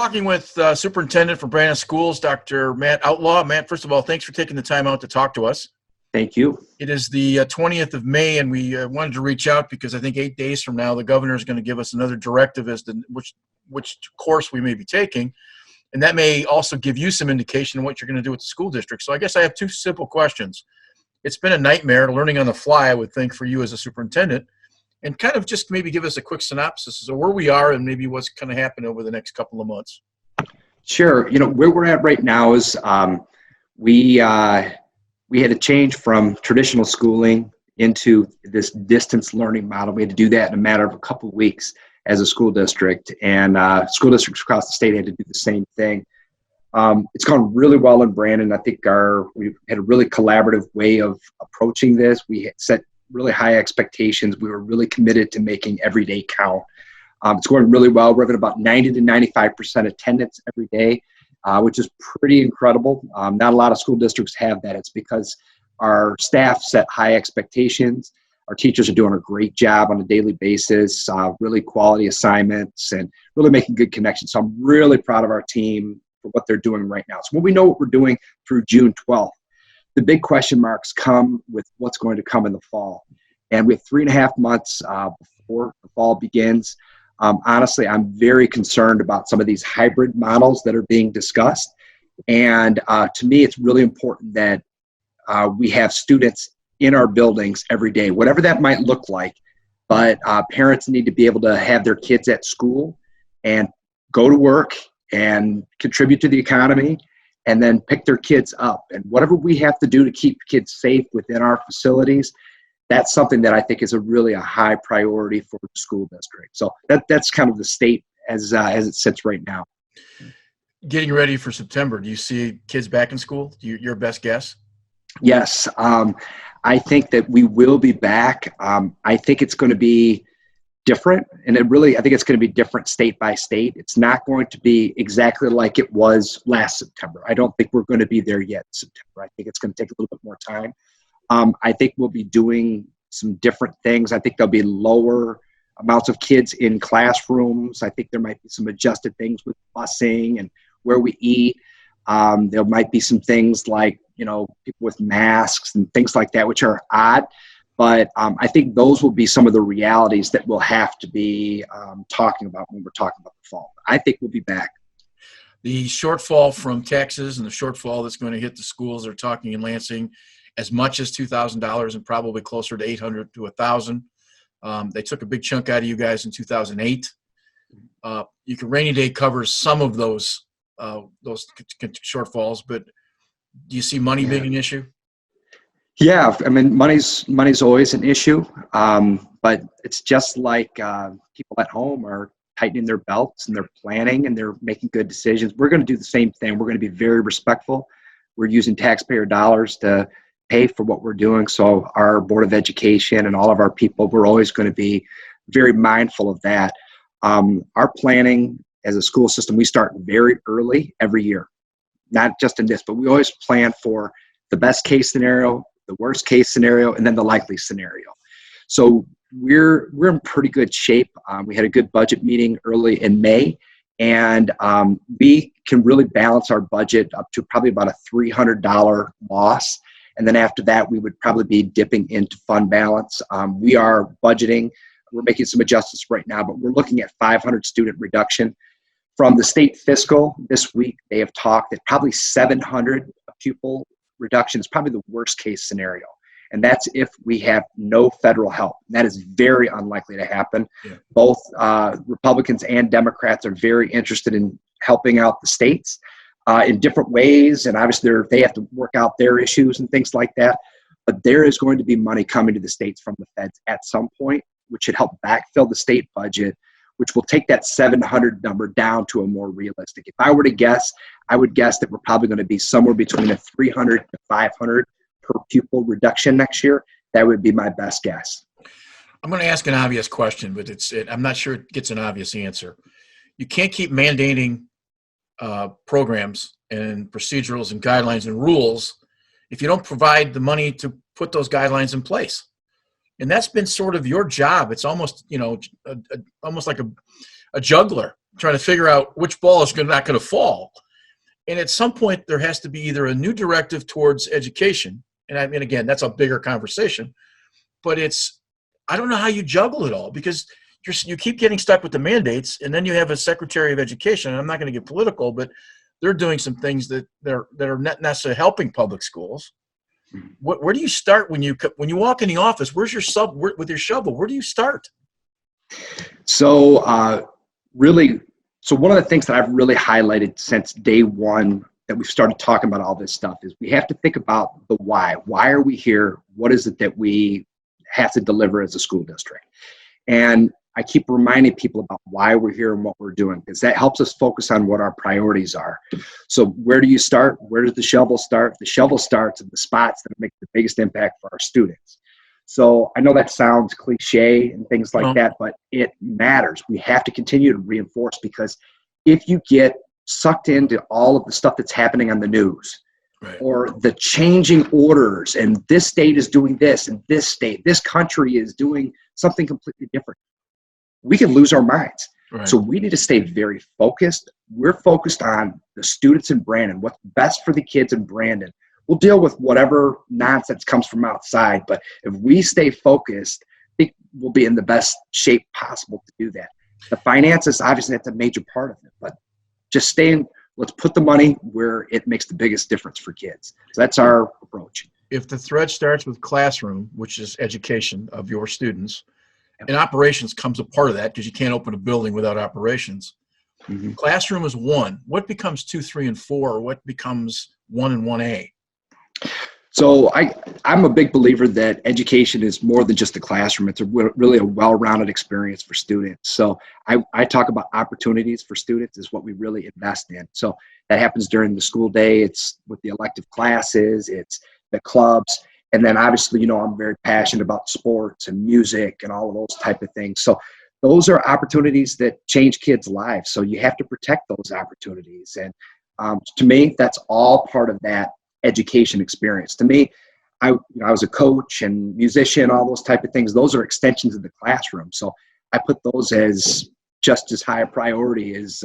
talking with Superintendent for Brandon Schools, Dr. Matt Outlaw. Matt, first of all, thanks for taking the time out to talk to us. Thank you. It is the 20th of May, and we wanted to reach out because I think 8 days from now, the governor is going to give us another directive as to which course we may be taking. And that may also give you some indication of what you're going to do with the school district. So I guess I have two simple questions. It's been a nightmare learning on the fly, I would think, for you as a superintendent. And kind of just maybe give us a quick synopsis of where we are and maybe what's going to happen over the next couple of months. Sure. Where we're at right now is we had to change from traditional schooling into this distance learning model. We had to do that in a matter of a couple of weeks as a school district, and school districts across the state had to do the same thing. It's gone really well in Brandon. I think we've had a really collaborative way of approaching this. We had set really high expectations. We were really committed to making every day count. It's going really well. We're at about 90 to 95% attendance every day, which is pretty incredible. Not a lot of school districts have that. It's because our staff set high expectations. Our teachers are doing a great job on a daily basis, really quality assignments, and really making good connections. So I'm really proud of our team for what they're doing right now. So when we know what we're doing through June 12th, the big question marks come with what's going to come in the fall. And we have 3.5 months before the fall begins. Honestly, I'm very concerned about some of these hybrid models that are being discussed. And to me, it's really important that we have students in our buildings every day, whatever that might look like. But parents need to be able to have their kids at school and go to work and contribute to the economy, and then pick their kids up. And whatever we have to do to keep kids safe within our facilities, that's something that I think is a high priority for the school district. So that's kind of the state as it sits right now. Getting ready for September, do you see kids back in school? Your best guess? Yes. I think that we will be back. I think it's going to be different, and I think it's going to be different state by state. It's not going to be exactly like it was last September. I don't think we're going to be there yet in September. I think it's going to take a little bit more time. I think we'll be doing some different things. I think there'll be lower amounts of kids in classrooms. I think there might be some adjusted things with busing and where we eat. There might be some things like, people with masks and things like that, which are odd. But I think those will be some of the realities that we'll have to be talking about when we're talking about the fall. I think we'll be back. The shortfall from taxes and the shortfall that's going to hit the schools are talking in Lansing as much as $2,000 and probably closer to $800 to $1,000. They took a big chunk out of you guys in 2008. Rainy day covers some of those shortfalls, but do you see money being an issue? Yeah, I mean, money's always an issue, but it's just like people at home are tightening their belts and they're planning and they're making good decisions. We're going to do the same thing. We're going to be very respectful. We're using taxpayer dollars to pay for what we're doing. So our Board of Education and all of our people, we're always going to be very mindful of that. Our planning as a school system, we start very early every year, not just in this, but we always plan for the best case scenario, the worst case scenario, and then the likely scenario. So we're in pretty good shape. We had a good budget meeting early in May, and we can really balance our budget up to probably about a $300 loss. And then after that, we would probably be dipping into fund balance. We are budgeting. We're making some adjustments right now, but we're looking at 500 student reduction. From the state fiscal this week, they have talked that probably 700 pupil reduction is probably the worst case scenario. And that's if we have no federal help. That is very unlikely to happen. Yeah. Both Republicans and Democrats are very interested in helping out the states in different ways. And obviously they have to work out their issues and things like that. But there is going to be money coming to the states from the feds at some point, which should help backfill the state budget, which will take that 700 number down to a more realistic. If I were to guess, I would guess that we're probably going to be somewhere between a 300 to 500 per pupil reduction next year. That would be my best guess. I'm going to ask an obvious question, but I'm not sure it gets an obvious answer. You can't keep mandating programs and procedurals and guidelines and rules if you don't provide the money to put those guidelines in place. And that's been sort of your job. It's almost, almost like a juggler. trying to figure out which ball is not going to fall. And at some point, there has to be either a new directive towards education. And I mean, again, that's a bigger conversation. But I don't know how you juggle it all, because you keep getting stuck with the mandates, and then you have a Secretary of Education, and I'm not going to get political, but they're doing some things that are not necessarily helping public schools. Where do you start when you walk in the office? Where's your with your shovel? Where do you start? So one of the things that I've really highlighted since day one that we've started talking about all this stuff is we have to think about the why. Why are we here? What is it that we have to deliver as a school district? And I keep reminding people about why we're here and what we're doing, because that helps us focus on what our priorities are. So where do you start? Where does the shovel start? The shovel starts at the spots that make the biggest impact for our students. So I know that sounds cliche and things like that, but it matters. We have to continue to reinforce, because if you get sucked into all of the stuff that's happening on the news, right, or the changing orders, and this state is doing this, and this country is doing something completely different, we can lose our minds. Right. So we need to stay very focused. We're focused on the students in Brandon, what's best for the kids in Brandon. We'll deal with whatever nonsense comes from outside, but if we stay focused, I think we'll be in the best shape possible to do that. The finances, obviously, that's a major part of it, but just let's put the money where it makes the biggest difference for kids. So that's our approach. If the thread starts with classroom, which is education of your students, and operations comes a part of that, because you can't open a building without operations. Mm-hmm. Classroom is 1. What becomes 2, 3, and 4? What becomes 1 and 1A? So I'm a big believer that education is more than just the classroom. It's really a well-rounded experience for students. So I talk about opportunities for students is what we really invest in. So that happens during the school day. It's with the elective classes. It's the clubs. And then obviously, I'm very passionate about sports and music and all of those type of things. So those are opportunities that change kids' lives. So you have to protect those opportunities. And to me, that's all part of that education experience. To me, I was a coach and musician, all those type of things. Those are extensions of the classroom. So I put those as just as high a priority as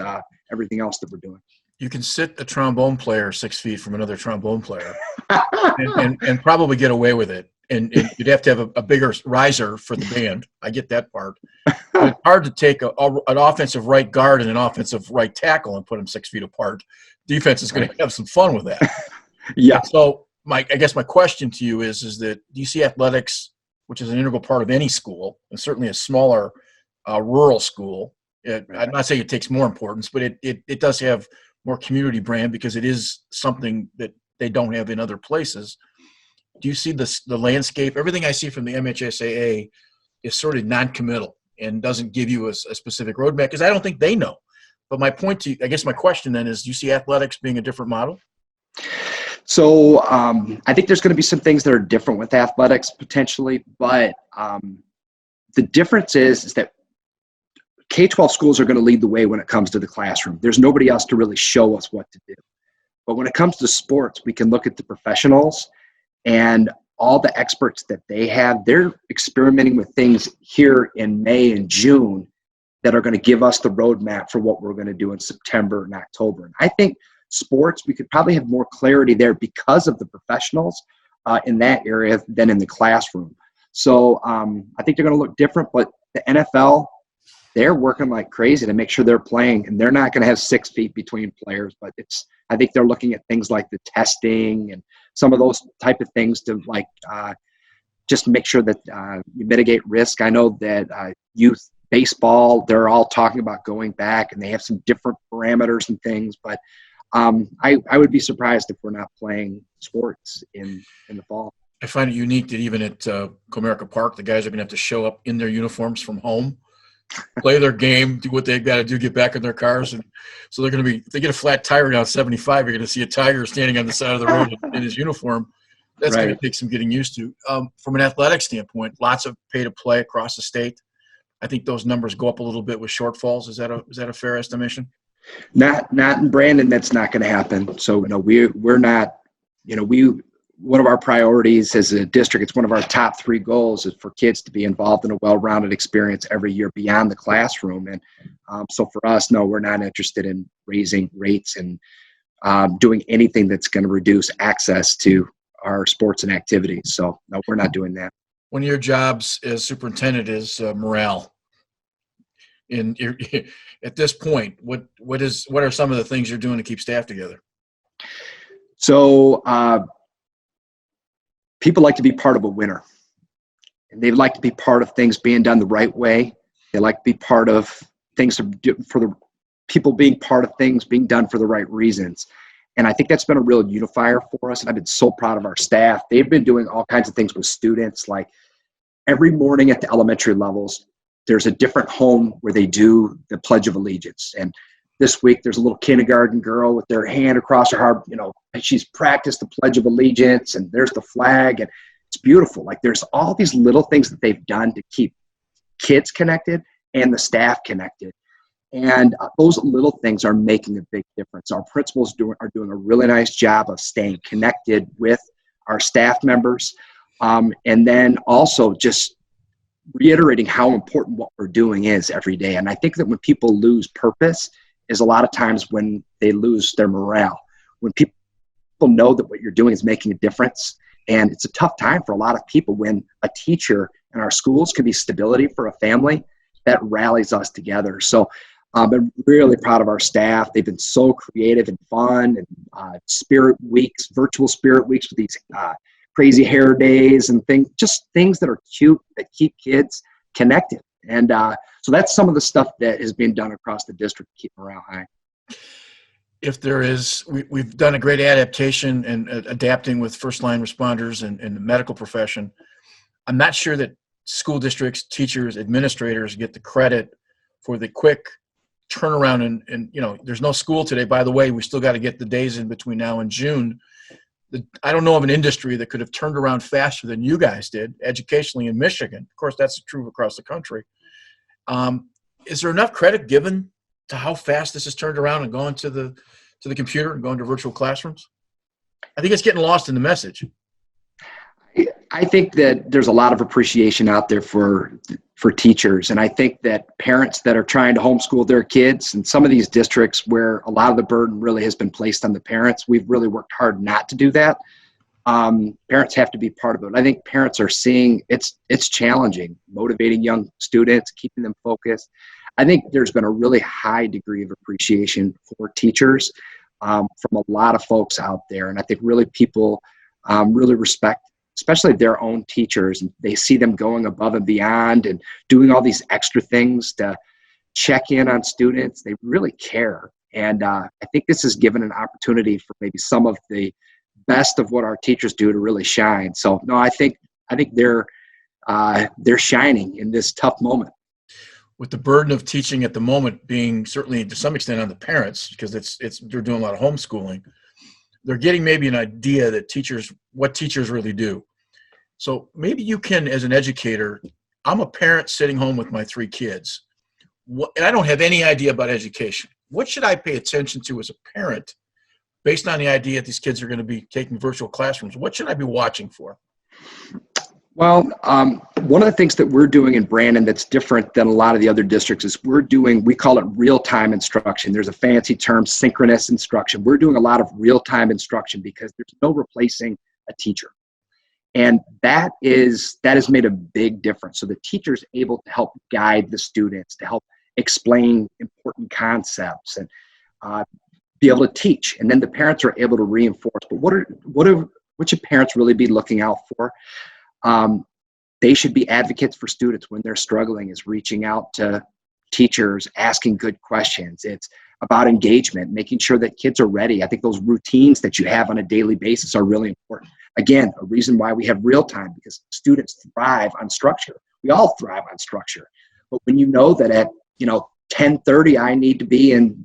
everything else that we're doing. You can sit a trombone player 6 feet from another trombone player and probably get away with it. And you'd have to have a bigger riser for the band. I get that part. But it's hard to take an offensive right guard and an offensive right tackle and put them 6 feet apart. Defense is going to have some fun with that. Yeah. So I guess my question to you is that do you see athletics, which is an integral part of any school, and certainly a smaller rural school? I'm not saying it takes more importance, but it does have more community brand, because it is something that they don't have in other places. Do you see the landscape? Everything I see from the MHSAA is sort of non-committal and doesn't give you a specific roadmap, because I don't think they know. But my point to you, I guess my question then is, do you see athletics being a different model? So I think there's going to be some things that are different with athletics potentially, but the difference is that K-12 schools are going to lead the way when it comes to the classroom. There's nobody else to really show us what to do. But when it comes to sports, we can look at the professionals and all the experts that they have. They're experimenting with things here in May and June that are going to give us the roadmap for what we're going to do in September and October. And I think sports, we could probably have more clarity there because of the professionals in that area than in the classroom. So I think they're going to look different, but the NFL, they're working like crazy to make sure they're playing, and they're not going to have 6 feet between players, but I think they're looking at things like the testing and some of those type of things to just make sure that you mitigate risk. I know that youth baseball, they're all talking about going back, and they have some different parameters and things, but I would be surprised if we're not playing sports in the fall. I find it unique that even at Comerica Park, the guys are going to have to show up in their uniforms from home, play their game, do what they've got to do, get back in their cars. And so they're going to be, if they get a flat tire down 75, you're going to see a Tiger standing on the side of the road in his uniform. That's going to take some getting used to. From an athletic standpoint, lots of pay to play across the state. I think those numbers go up a little bit with shortfalls. Is that a fair estimation? Not in Brandon. That's not going to happen. So we're not. one of our priorities as a district, it's one of our top 3 goals, is for kids to be involved in a well-rounded experience every year beyond the classroom. And so for us, no, we're not interested in raising rates and doing anything that's going to reduce access to our sports and activities. So no, we're not doing that. One of your jobs as superintendent is morale. At this point, what are some of the things you're doing to keep staff together? So people like to be part of a winner, and they like to be part of things being done the right way. They like to be part of things for the people being part of things being done for the right reasons. And I think that's been a real unifier for us. And I've been so proud of our staff. They've been doing all kinds of things with students. Like every morning at the elementary levels, there's a different home where they do the Pledge of Allegiance. And this week, there's a little kindergarten girl with their hand across her heart, and she's practiced the Pledge of Allegiance, and there's the flag, and it's beautiful. Like there's all these little things that they've done to keep kids connected and the staff connected. And those little things are making a big difference. Our principals are doing a really nice job of staying connected with our staff members. And then also just reiterating how important what we're doing is every day. And I think that when people lose purpose is a lot of times when they lose their morale. When people know that what you're doing is making a difference. And it's a tough time for a lot of people when a teacher in our schools can be stability for a family that rallies us together. So I'm really proud of our staff. They've been so creative and fun, and spirit weeks, virtual spirit weeks with these crazy hair days and things that are cute that keep kids connected. And so that's some of the stuff that has been done across the district to keep morale high. If there is, we've done a great adaptation and adapting with first-line responders and the medical profession. I'm not sure that school districts, teachers, administrators get the credit for the quick turnaround. And there's no school today. By the way, we still got to get the days in between now and June. I don't know of an industry that could have turned around faster than you guys did educationally in Michigan. Of course, that's true across the country. Is there enough credit given to how fast this has turned around and gone to the computer and going to virtual classrooms? I think it's getting lost in the message. I think that there's a lot of appreciation out there for teachers. And I think that parents that are trying to homeschool their kids, and some of these districts where a lot of the burden really has been placed on the parents, we've really worked hard not to do that. Parents have to be part of it. I think parents are seeing it's challenging, motivating young students, keeping them focused. I think there's been a really high degree of appreciation for teachers from a lot of folks out there. And I think really people really respect, especially their own teachers. And they see them going above and beyond and doing all these extra things to check in on students. They really care. And I think this has given an opportunity for maybe some of the best of what our teachers do to really shine. So no, I think they're shining in this tough moment. With the burden of teaching at the moment being certainly to some extent on the parents, because they're doing a lot of homeschooling, they're getting maybe an idea that what teachers really do. So maybe you can, as an educator, I'm a parent sitting home with my 3 kids, and I don't have any idea about education. What should I pay attention to as a parent based on the idea that these kids are going to be taking virtual classrooms? What should I be watching for? Well, one of the things that we're doing in Brandon that's different than a lot of the other districts is we call it real-time instruction. There's a fancy term, synchronous instruction. We're doing a lot of real-time instruction because there's no replacing a teacher. And that has made a big difference. So the teacher's able to help guide the students, to help explain important concepts and be able to teach. And then the parents are able to reinforce. But what should parents really be looking out for? They should be advocates for students when they're struggling, is reaching out to teachers, asking good questions. It's about engagement, making sure that kids are ready. I think those routines that you have on a daily basis are really important. Again, a reason why we have real time, because students thrive on structure. We all thrive on structure. But when you know that at 10:30 I need to be in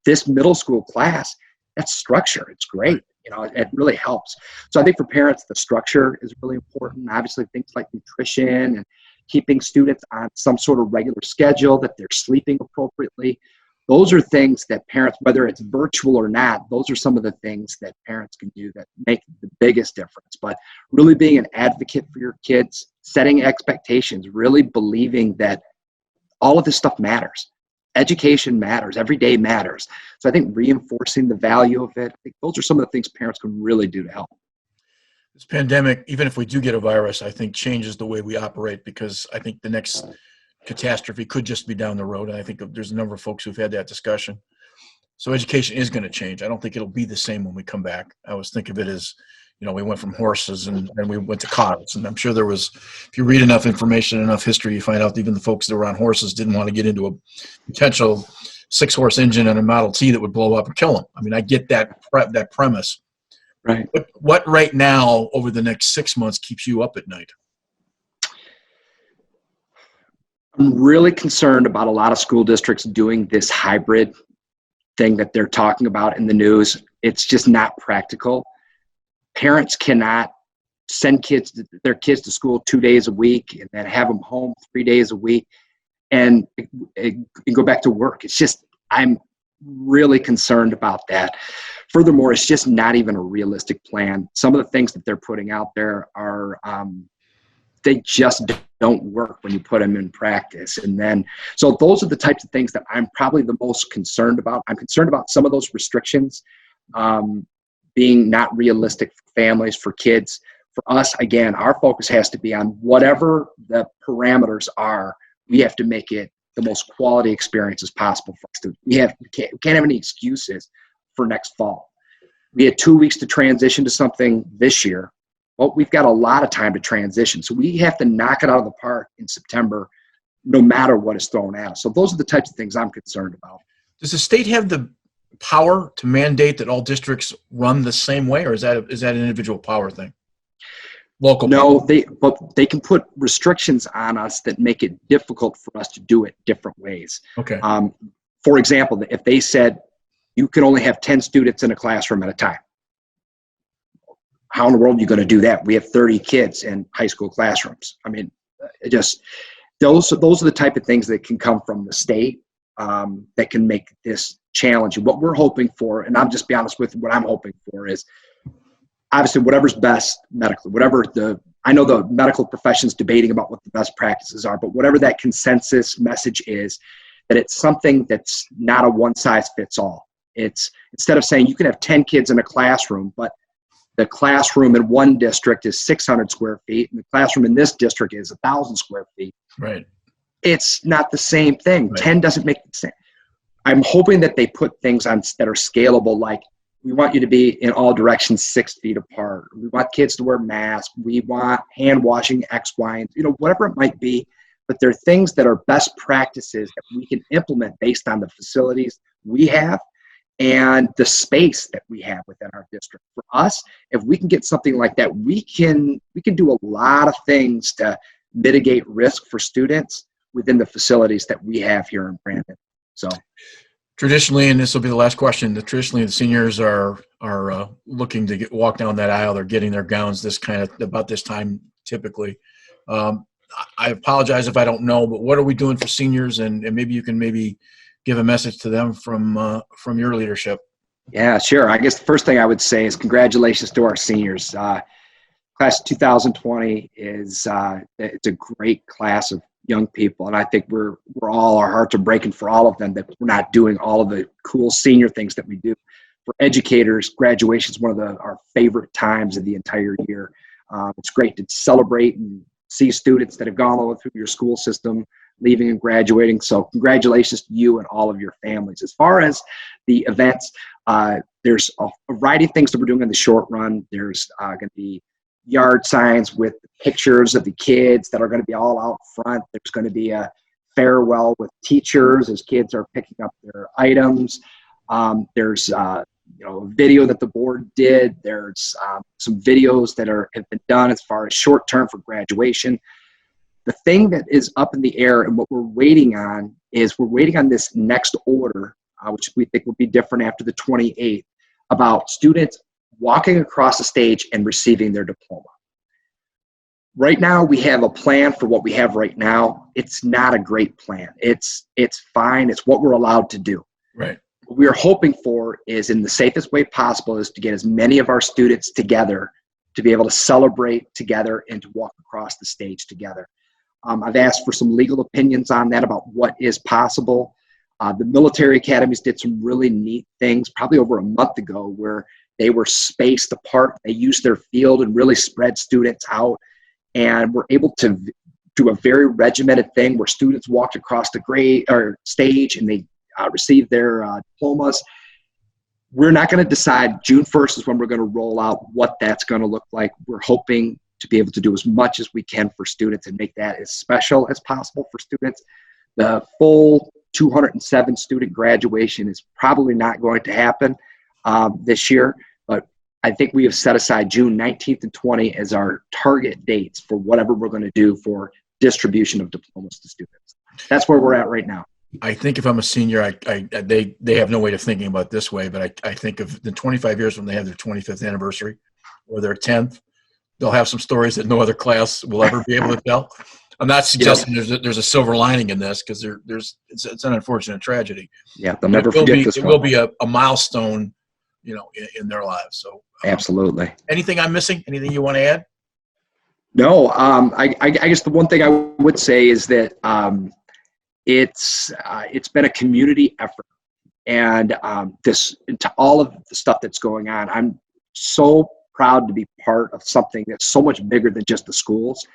this middle school class, that's structure. It's great. It really helps. So I think for parents, the structure is really important. Obviously, things like nutrition and keeping students on some sort of regular schedule, that they're sleeping appropriately. those are things that parents, whether it's virtual or not, those are some of the things that parents can do that make the biggest difference. But really being an advocate for your kids, setting expectations, really believing that all of this stuff matters. Education matters. Every day matters. So I think reinforcing the value of it, I think those are some of the things parents can really do to help. This pandemic, even if we do get a virus, I think changes the way we operate, because I think the next catastrophe could just be down the road. And I think there's a number of folks who've had that discussion. So education is going to change. I don't think it'll be the same when we come back. I always think of it as, we went from horses and we went to cars. And I'm sure there was, if you read enough information, enough history, you find out even the folks that were on horses didn't want to get into a potential 6-horse engine and a Model T that would blow up and kill them. I mean, I get that premise. Right. What right now over the next 6 months keeps you up at night? I'm really concerned about a lot of school districts doing this hybrid thing that they're talking about in the news. It's just not practical. Parents cannot send their kids to school 2 days a week and then have them home 3 days a week and go back to work. It's just, I'm really concerned about that. Furthermore, it's just not even a realistic plan. Some of the things that they're putting out there are, they just don't work when you put them in practice. And then, so those are the types of things that I'm probably the most concerned about. I'm concerned about some of those restrictions being not realistic for families, for kids. For us, again, our focus has to be on whatever the parameters are. We have to make it the most quality experience as possible for students. We can't have any excuses for next fall. We had 2 weeks to transition to something this year. Well, we've got a lot of time to transition. So we have to knock it out of the park in September, no matter what is thrown at us. So those are the types of things I'm concerned about. Does the state have the power to mandate that all districts run the same way, or is that an individual power thing? Local? No, but they can put restrictions on us that make it difficult for us to do it different ways. Okay. For example, if they said you can only have 10 students in a classroom at a time, how in the world are you going to do that? We have 30 kids in high school classrooms. I mean, those are the type of things that can come from the state that can make this challenging. What we're hoping for, and I'll just be honest with you, what I'm hoping for is obviously whatever's best medically, I know the medical profession's debating about what the best practices are, but whatever that consensus message is, that it's something that's not a one size fits all. It's instead of saying you can have 10 kids in a classroom, but the classroom in one district is 600 square feet, and the classroom in this district is 1,000 square feet. Right. It's not the same thing. Right. 10 doesn't make the same. I'm hoping that they put things on that are scalable, like we want you to be in all directions 6 feet apart. We want kids to wear masks. We want hand washing X, Y, and whatever it might be. But there are things that are best practices that we can implement based on the facilities we have and the space that we have within our district. For us, if we can get something like that, we can do a lot of things to mitigate risk for students within the facilities that we have here in Brandon. So traditionally, and this will be the last question, traditionally the seniors are looking to walk down that aisle. They're getting their gowns about this time typically. I apologize if I don't know, but what are we doing for seniors? And maybe you can give a message to them from your leadership. Yeah, sure. I guess the first thing I would say is congratulations to our seniors. Class 2020 it's a great class of young people, and I think we're all, our hearts are breaking for all of them that we're not doing all of the cool senior things that we do. For educators, graduation is one of our favorite times of the entire year. It's great to celebrate and see students that have gone all through your school system leaving and graduating. So congratulations to you and all of your families. As far as the events, there's a variety of things that we're doing in the short run. There's going to be yard signs with pictures of the kids that are going to be all out front. There's going to be a farewell with teachers as kids are picking up their items. There's a video that the board did. There's some videos that have been done as far as short term for graduation. The thing that is up in the air and what we're waiting on is this next order, which we think will be different after the 28th, about students walking across the stage and receiving their diploma. Right now, we have a plan for what we have right now. It's not a great plan. It's fine. It's what we're allowed to do. Right. What we are hoping for is, in the safest way possible, is to get as many of our students together to be able to celebrate together and to walk across the stage together. I've asked for some legal opinions on that about what is possible. The military academies did some really neat things probably over a month ago where they were spaced apart. They used their field and really spread students out, and were able to do a very regimented thing where students walked across the stage and they received their diplomas. We're not going to decide. June 1st is when we're going to roll out what that's going to look like. We're hoping to be able to do as much as we can for students and make that as special as possible for students. The full 207 student graduation is probably not going to happen this year, but I think we have set aside June 19th and 20th as our target dates for whatever we're going to do for distribution of diplomas to students. That's where we're at right now. I think if I'm a senior, they have no way of thinking about it this way, but I think of the 25 years when they have their 25th anniversary or their 10th, they'll have some stories that no other class will ever be able to tell. I'm not suggesting there's a silver lining in this, because it's an unfortunate tragedy. Yeah, they'll never forget this. It will be a milestone, in their lives. So absolutely. Anything I'm missing? Anything you want to add? No. I guess the one thing I would say is that it's been a community effort, and to all of the stuff that's going on, I'm so proud to be part of something that's so much bigger than just the schools.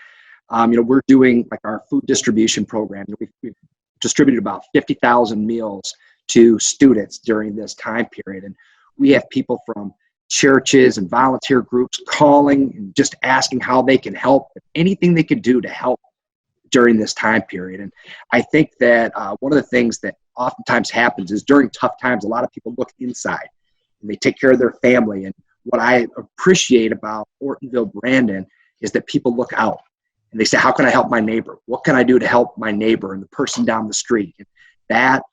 We're doing like our food distribution program. We've distributed about 50,000 meals to students during this time period, and we have people from churches and volunteer groups calling and just asking how they can help, anything they can do to help during this time period. And I think that one of the things that oftentimes happens is during tough times, a lot of people look inside and they take care of their family. And what I appreciate about Ortonville Brandon is that people look out and they say, how can I help my neighbor? What can I do to help my neighbor and the person down the street? And that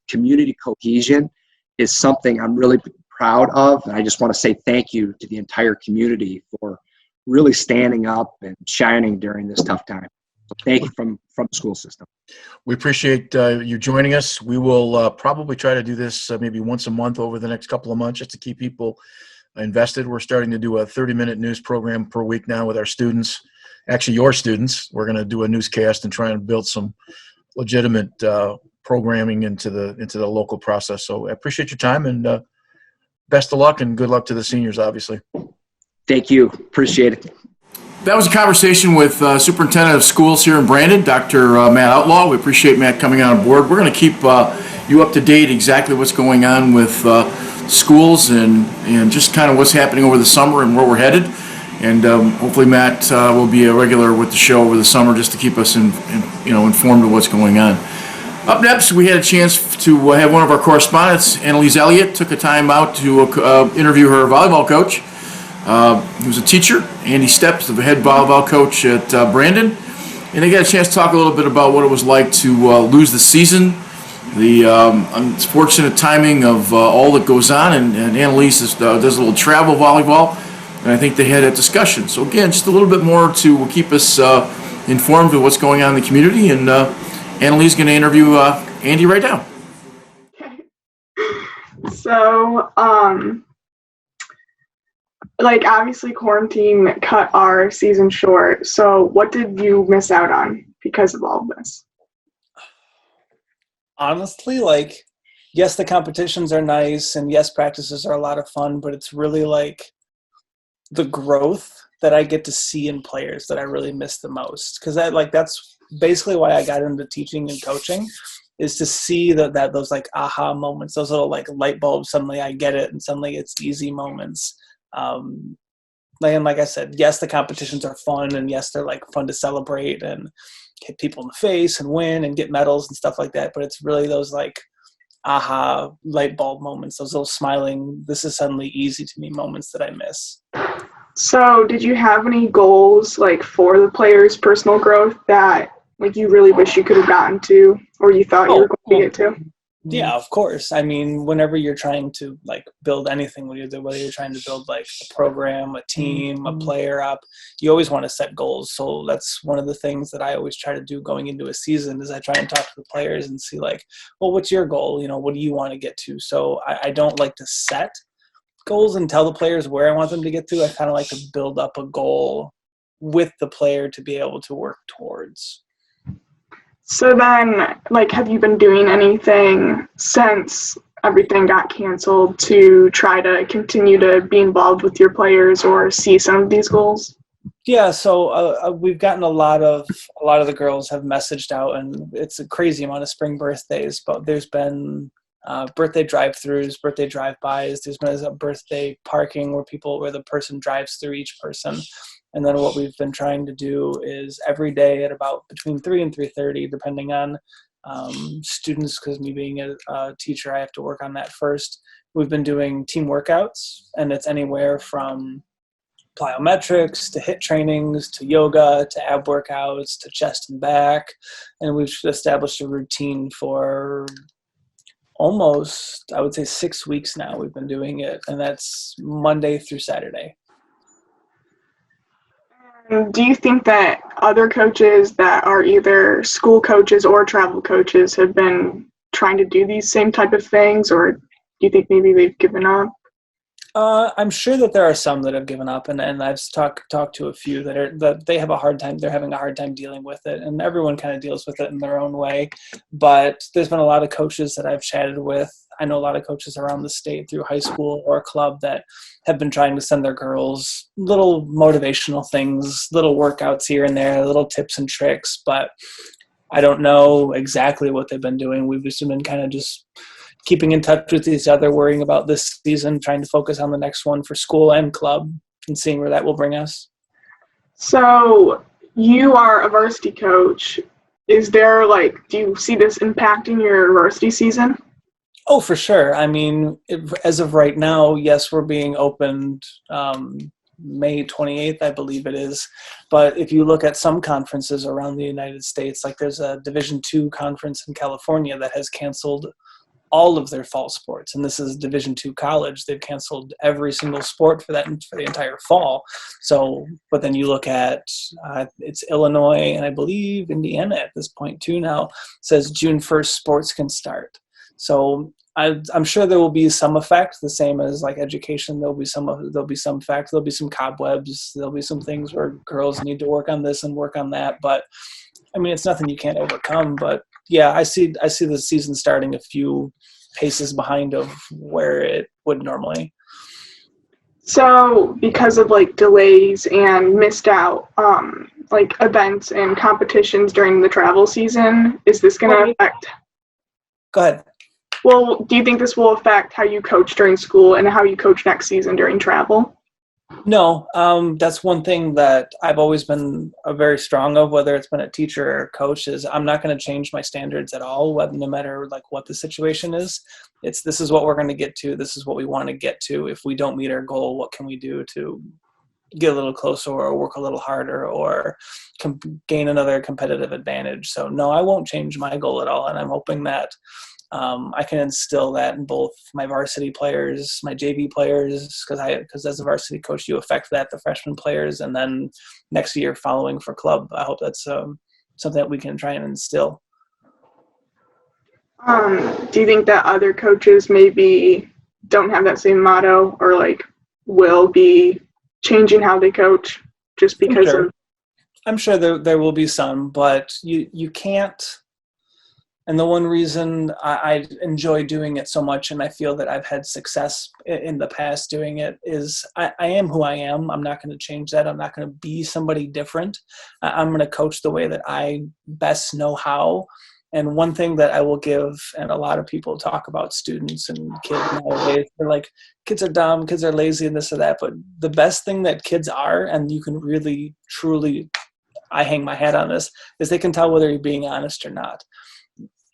community cohesion is something I'm really proud of. And I just want to say thank you to the entire community for really standing up and shining during this tough time. So thank you from the school system. We appreciate you joining us. We will probably try to do this maybe once a month over the next couple of months, just to keep people invested. We're starting to do a 30-minute news program per week now with our students. Actually, your students. We're going to do a newscast and try and build some legitimate programming into the local process. So I appreciate your time, and best of luck, and good luck to the seniors, obviously. Thank you. Appreciate it. That was a conversation with Superintendent of Schools here in Brandon, Dr. Matt Outlaw. We appreciate Matt coming on board. We're going to keep you up to date exactly what's going on with schools and just kind of what's happening over the summer and where we're headed. And hopefully Matt will be a regular with the show over the summer, just to keep us informed of what's going on. Up next, we had a chance to have one of our correspondents, Annalise Elliott, took a time out to interview her volleyball coach. He was a teacher. Andy Stepp, the head volleyball coach at Brandon. And they got a chance to talk a little bit about what it was like to lose the season, the unfortunate timing of all that goes on. And Annalise does a little travel volleyball, and I think they had a discussion. So again, just a little bit more to keep us informed of what's going on in the community. And Annalise is going to interview Andy right now. Okay. So, obviously quarantine cut our season short. So what did you miss out on because of all of this? Honestly, yes, the competitions are nice, and yes, practices are a lot of fun, but it's really the growth that I get to see in players that I really miss the most. Because that's basically why I got into teaching and coaching, is to see those aha moments, those little light bulbs. Suddenly I get it, and suddenly it's easy moments. And like I said, yes, the competitions are fun, and yes, they're fun to celebrate and hit people in the face and win and get medals and stuff like that. But it's really those aha light bulb moments, those little smiling, this is suddenly easy to me moments that I miss. So did you have any goals for the players' personal growth that you really wish you could have gotten to, or you thought you were going to get to? Yeah, of course. I mean, whenever you're trying to like build anything, whether you're trying to build like a program, a team, a player up, you always want to set goals. So that's one of the things that I always try to do going into a season is I try and talk to the players and see like, well, what's your goal? What do you want to get to? So I don't like to set goals and tell the players where I want them to get to. I kind of like to build up a goal with the player to be able to work towards. So then, like, have you been doing anything since everything got canceled to try to continue to be involved with your players or see some of these goals? Yeah, so we've gotten a lot of the girls have messaged out, and it's a crazy amount of spring birthdays. But there's been birthday drive-throughs, birthday drive-bys. There's been a birthday parking where the person drives through each person. And then what we've been trying to do is every day at about between 3 and 3:30, depending on students, because me being a teacher, I have to work on that first. We've been doing team workouts, and it's anywhere from plyometrics to HIIT trainings to yoga to ab workouts to chest and back. And we've established a routine for almost, I would say, 6 weeks now. We've been doing it, and that's Monday through Saturday. Do you think that other coaches that are either school coaches or travel coaches have been trying to do these same type of things, or do you think maybe they've given up? I'm sure that there are some that have given up, and I've talked to a few that they have a hard time. They're having a hard time dealing with it, and everyone kind of deals with it in their own way. But there's been a lot of coaches that I've chatted with. I know a lot of coaches around the state through high school or club that have been trying to send their girls little motivational things, little workouts here and there, little tips and tricks. But I don't know exactly what they've been doing. We've just been kind of just keeping in touch with each other, worrying about this season, trying to focus on the next one for school and club and seeing where that will bring us. So you are a varsity coach. Is there do you see this impacting your varsity season? Oh, for sure. I mean, as of right now, yes, we're being opened May 28th, I believe it is. But if you look at some conferences around the United States, like there's a Division II conference in California that has canceled all of their fall sports, and this is Division II college. They've canceled every single sport for the entire fall. So, but then you look at it's Illinois and I believe Indiana at this point too now says June 1st sports can start. So I'm sure there will be some effect, the same as like education. There'll be some effect. There'll be some cobwebs. There'll be some things where girls need to work on this and work on that. But I mean, it's nothing you can't overcome. But yeah, I see the season starting a few paces behind of where it would normally. So because of delays and missed out events and competitions during the travel season, is this going to affect? Go ahead. Well, do you think this will affect how you coach during school and how you coach next season during travel? No, that's one thing that I've always been very strong of, whether it's been a teacher or a coach, is I'm not going to change my standards at all, no matter what the situation is. This is what we're going to get to. This is what we want to get to. If we don't meet our goal, what can we do to get a little closer or work a little harder or gain another competitive advantage? So no, I won't change my goal at all. And I'm hoping that I can instill that in both my varsity players, my JV players, because as a varsity coach, you affect the freshman players, and then next year following for club. I hope that's something that we can try and instill. Do you think that other coaches maybe don't have that same motto or will be changing how they coach just because of? I'm sure there will be some, but you can't. And the one reason I enjoy doing it so much, and I feel that I've had success in the past doing it, is I am who I am. I'm not going to change that. I'm not going to be somebody different. I'm going to coach the way that I best know how. And one thing that I will give, and a lot of people talk about students and kids nowadays, they're like, kids are dumb, kids are lazy, and this or that. But the best thing that kids are, and you can really, truly, I hang my hat on this, is they can tell whether you're being honest or not.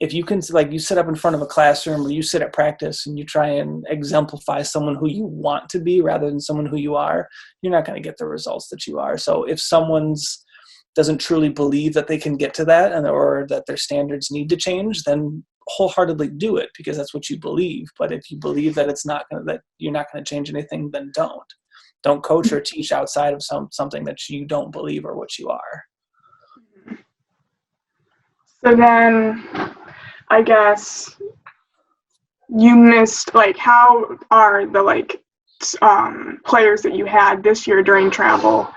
If you can, you sit up in front of a classroom or you sit at practice and you try and exemplify someone who you want to be rather than someone who you are, you're not going to get the results that you are. So if someone's doesn't truly believe that they can get to that or that their standards need to change, then wholeheartedly do it because that's what you believe. But if you believe that that you're not going to change anything, then don't coach or teach outside of something that you don't believe or what you are. So then, I guess you missed, like, how are the, like, players that you had this year during travel,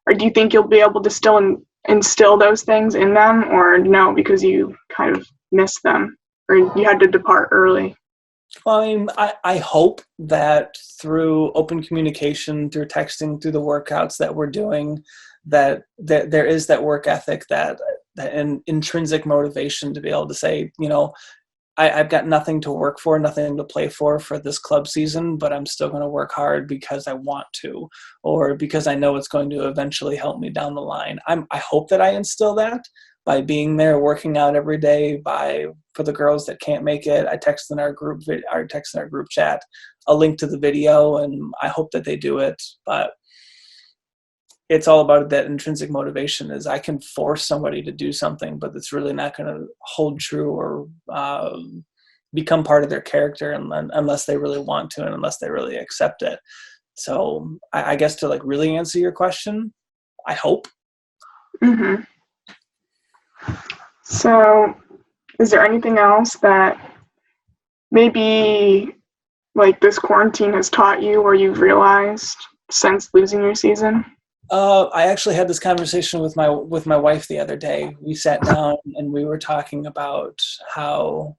or do you think you'll be able to still instill those things in them, or no, because you kind of missed them, or you had to depart early? Well, I mean, I hope that through open communication, through texting, through the workouts that we're doing, that there is that work ethic, that an intrinsic motivation to be able to say, I've got nothing to work for, nothing to play for this club season, but I'm still going to work hard because I want to, or because I know it's going to eventually help me down the line. I hope that I instill that by being there, working out every day. For the girls that can't make it, I text in our group chat a link to the video, and I hope that they do it. But it's all about that intrinsic motivation. Is I can force somebody to do something, but it's really not going to hold true or become part of their character unless they really want to and unless they really accept it. So I guess to like really answer your question, I hope. Mm-hmm. So is there anything else that maybe like this quarantine has taught you or you've realized since losing your season? I actually had this conversation with my wife the other day. We sat down and we were talking about how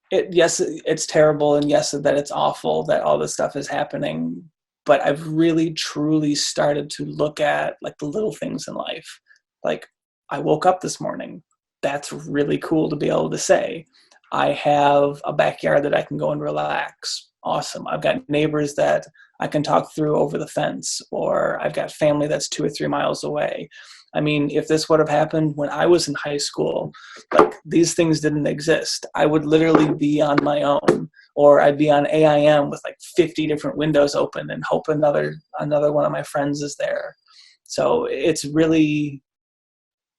it's terrible, and yes, that it's awful that all this stuff is happening. But I've really truly started to look at like the little things in life. Like, I woke up this morning. That's really cool to be able to say. I have a backyard that I can go and relax. Awesome. I've got neighbors that I can talk through over the fence, or I've got family that's 2 or 3 miles away. I mean, if this would have happened when I was in high school, like these things didn't exist. I would literally be on my own, or I'd be on AIM with like 50 different windows open and hope another one of my friends is there. So it's really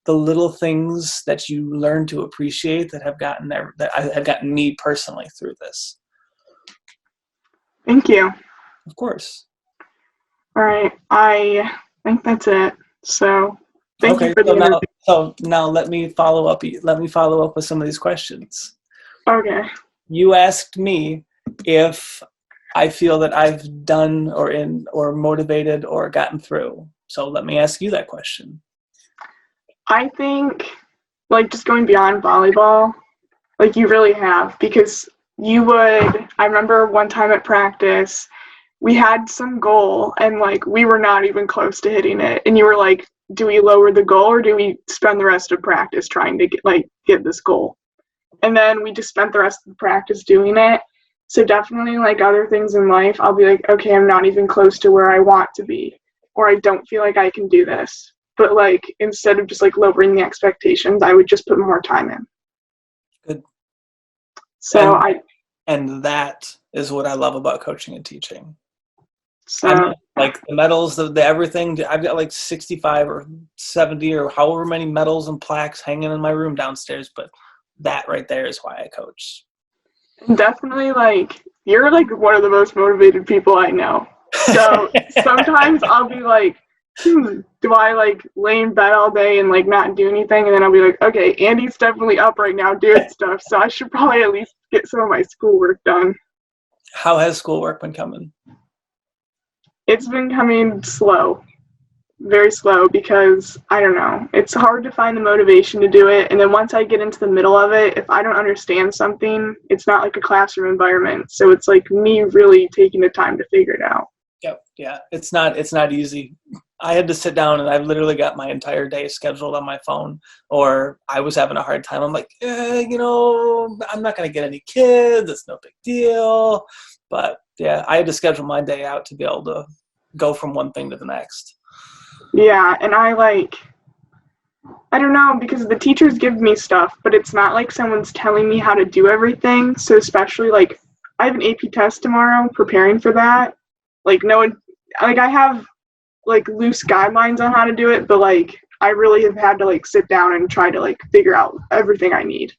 the little things that you learn to appreciate that have gotten me personally through this. Thank you. Of course. All right. I think that's it. So thank you for the interview. So now let me follow up with some of these questions. Okay. You asked me if I feel that I've done or motivated or gotten through. So let me ask you that question. I think, like, just going beyond volleyball, like, you really have, because I remember one time at practice, we had some goal, and, like, we were not even close to hitting it, and you were like, do we lower the goal, or do we spend the rest of practice trying to get this goal? And then we just spent the rest of the practice doing it. So definitely, like other things in life, I'll be like, okay, I'm not even close to where I want to be, or I don't feel like I can do this. But like, instead of just like lowering the expectations, I would just put more time in. Good. So and that is what I love about coaching and teaching. So like the medals, the everything. I've got like 65 or 70 or however many medals and plaques hanging in my room downstairs. But that right there is why I coach. Definitely, like, you're like one of the most motivated people I know. So sometimes I'll be like, do I like lay in bed all day and like not do anything? And then I'll be like, okay, Andy's definitely up right now doing stuff, so I should probably at least get some of my schoolwork done. How has schoolwork been coming? It's been coming slow, very slow, because I don't know, it's hard to find the motivation to do it. And then once I get into the middle of it, if I don't understand something, it's not like a classroom environment, so it's like me really taking the time to figure it out. Yep. Yeah, it's not easy. I had to sit down and I've literally got my entire day scheduled on my phone, or I was having a hard time. I'm like, I'm not going to get any kids. It's no big deal. But yeah, I had to schedule my day out to be able to go from one thing to the next. Yeah, and I don't know, because the teachers give me stuff, but it's not like someone's telling me how to do everything. So especially like I have an AP test tomorrow, preparing for that. Like no one, like I have like loose guidelines on how to do it, but like I really have had to like sit down and try to like figure out everything I need.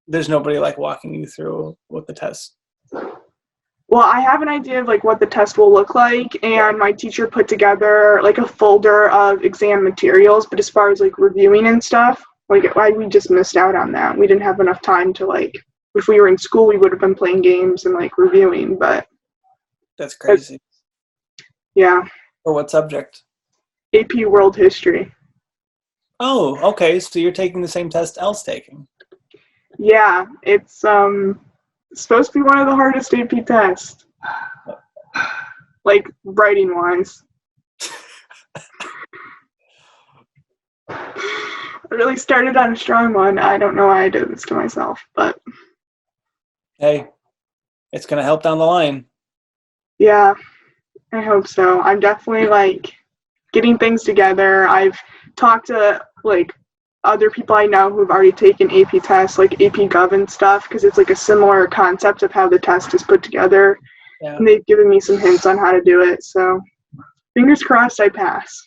There's nobody like walking you through what the test. Well, I have an idea of like what the test will look like, and my teacher put together like a folder of exam materials, but as far as like reviewing and stuff, like we just missed out on that. We didn't have enough time to like, if we were in school, we would have been playing games and like reviewing, but That's crazy. yeah. For what subject? AP World History. Oh, okay. So you're taking the same test Elle's taking. Yeah, it's supposed to be one of the hardest AP tests. Like writing wise. I really started on a strong one. I don't know why I did this to myself, but Hey, it's going to help down the line. yeah, I hope so. I'm definitely like getting things together. I've talked to like other people I know who've already taken AP tests, like AP Gov and stuff, because it's like a similar concept of how the test is put together. Yeah. And they've given me some hints on how to do it. So fingers crossed I pass.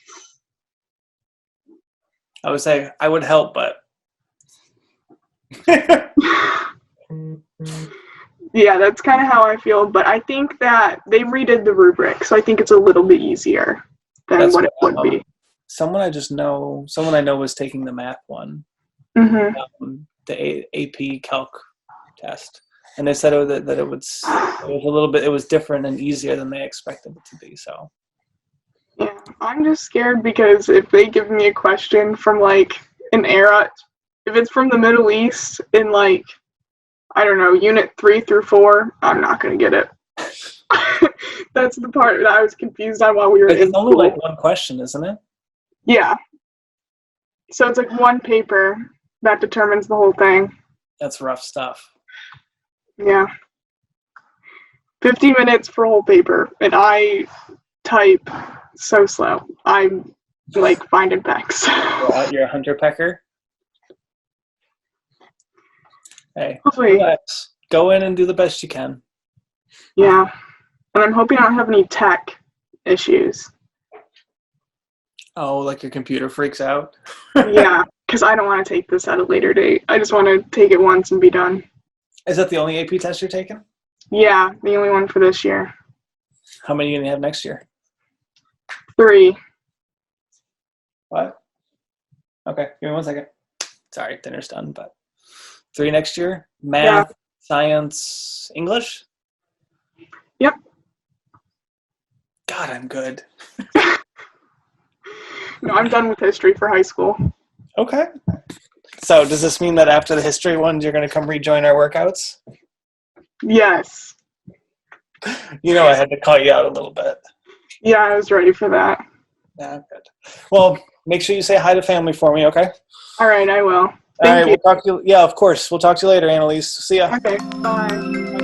I would say I would help, but Yeah, that's kind of how I feel. But I think that they redid the rubric, so I think it's a little bit easier than That's what it what, would be. someone I know was taking the math one, the AP Calc test, and they said that it was a little bit, it was different and easier than they expected it to be. So Yeah, I'm just scared because if they give me a question from like an era, if it's from the Middle East in like, I don't know, unit 3 through 4, I'm not going to get it. That's the part that I was confused on while we were in it's only school. like one question, isn't it? Yeah. So it's like one paper that determines the whole thing. That's rough stuff. Yeah. 50 minutes for a whole paper. And I type so slow. I'm like finding facts. You're a hunter pecker. Hey, Hopefully. relax. Go in and do the best you can. Yeah. And I'm hoping I don't have any tech issues. Oh, like your computer freaks out? Yeah, because I don't want to take this at a later date. I just want to take it once and be done. Is that the only AP test you're taking? Yeah, the only one for this year. How many are you going to have next year? 3. What? Okay, give me 1 second. Sorry, dinner's done, but 3 next year? Math, science, English? Yep. God, I'm good. No, I'm done with history for high school. Okay. So does this mean that after the history ones, you're going to come rejoin our workouts? Yes. You know I had to call you out a little bit. Yeah, I was ready for that. Yeah, good. Well, make sure you say hi to family for me, okay? All right, I will. All right, we'll talk to you. Yeah, of course. We'll talk to you later, Annalise. See ya. Okay, bye.